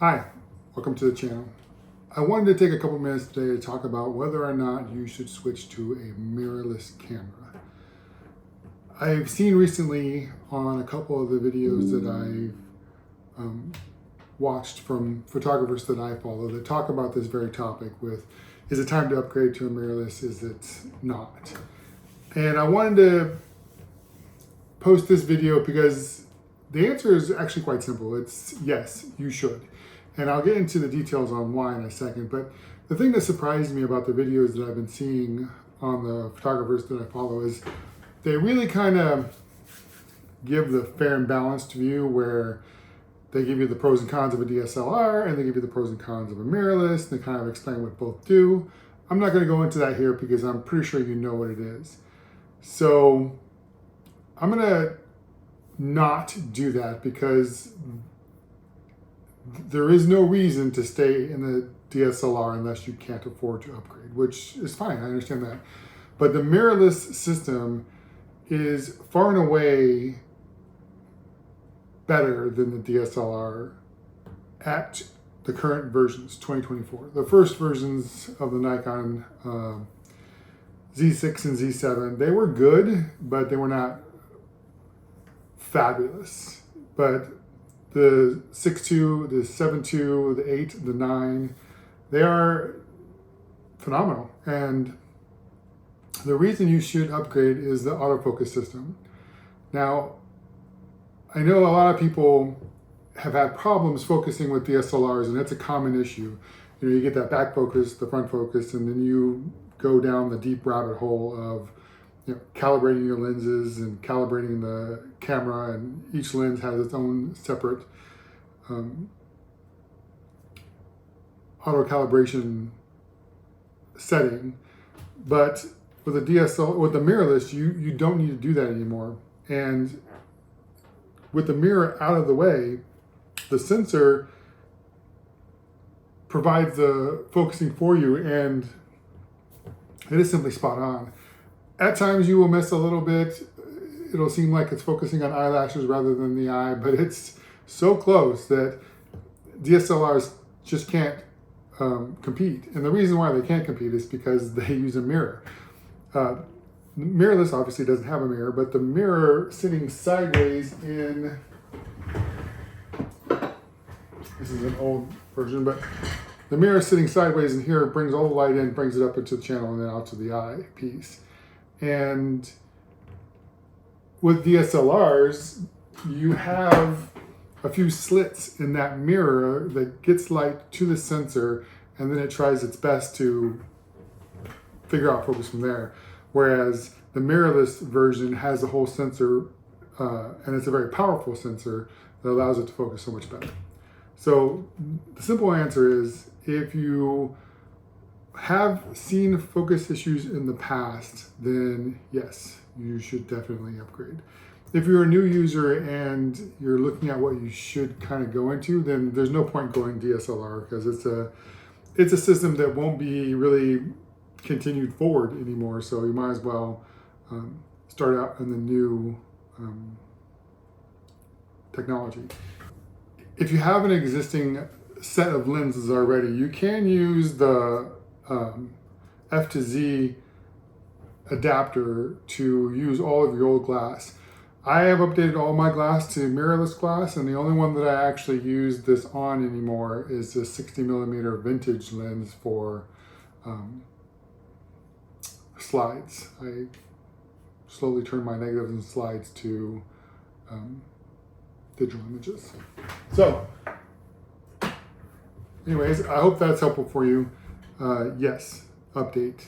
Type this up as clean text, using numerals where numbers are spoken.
Hi, welcome to the channel. I wanted to take a couple minutes today to talk about whether or not you should switch to a mirrorless camera. I've seen recently on a couple of the videos that I've watched from photographers that I follow that talk about this very topic with, is it time to upgrade to a mirrorless, is it not? And I wanted to post this video because the answer is actually quite simple. It's yes, you should. And I'll get into the details on why in a second. But the thing that surprised me about the videos that I've been seeing on the photographers that I follow is they really kind of give the fair and balanced view where they give you the pros and cons of a DSLR and they give you the pros and cons of a mirrorless. And they kind of explain what both do. I'm not going to go into that here because I'm pretty sure you know what it is. So I'm going to not do that because there is no reason to stay in the DSLR unless you can't afford to upgrade, which is fine, I understand that. But the mirrorless system is far and away better than the DSLR at the current versions, 2024. The first versions of the Nikon Z6 and Z7, they were good, but they were not fabulous. But the 6.2, the 7.2, the 8, the 9, they are phenomenal. And the reason you should upgrade is the autofocus system. Now, I know a lot of people have had problems focusing with DSLRs, and that's a common issue. You know, you get that back focus, the front focus, and then you go down the deep rabbit hole of calibrating your lenses and calibrating the camera, and each lens has its own separate auto calibration setting. But with the with the mirrorless, you don't need to do that anymore. And with the mirror out of the way, the sensor provides the focusing for you, and it is simply spot on. At times you will miss a little bit. It'll seem like it's focusing on eyelashes rather than the eye, but it's so close that DSLRs just can't compete. And the reason why they can't compete is because they use a mirror. Mirrorless obviously doesn't have a mirror, but the mirror sitting sideways in, this is an old version, but the mirror sitting sideways in here brings all the light in, brings it up into the channel and then out to the eye piece. And with DSLRs, you have a few slits in that mirror that gets light to the sensor, and then it tries its best to figure out focus from there. Whereas the mirrorless version has a whole sensor, and it's a very powerful sensor that allows it to focus so much better. So the simple answer is, if you have seen focus issues in the past, then yes, you should definitely upgrade. If you're a new user and you're looking at what you should kind of go into, then there's no point going DSLR because it's a system that won't be really continued forward anymore. So you might as well start out in the new technology. If you have an existing set of lenses already, you can use the F to Z adapter to use all of your old glass. I have updated all my glass to mirrorless glass, and the only one that I actually use this on anymore is the 60mm vintage lens for slides. I slowly turn my negatives and slides to digital images. So anyways, I hope that's helpful for you. Yes, update.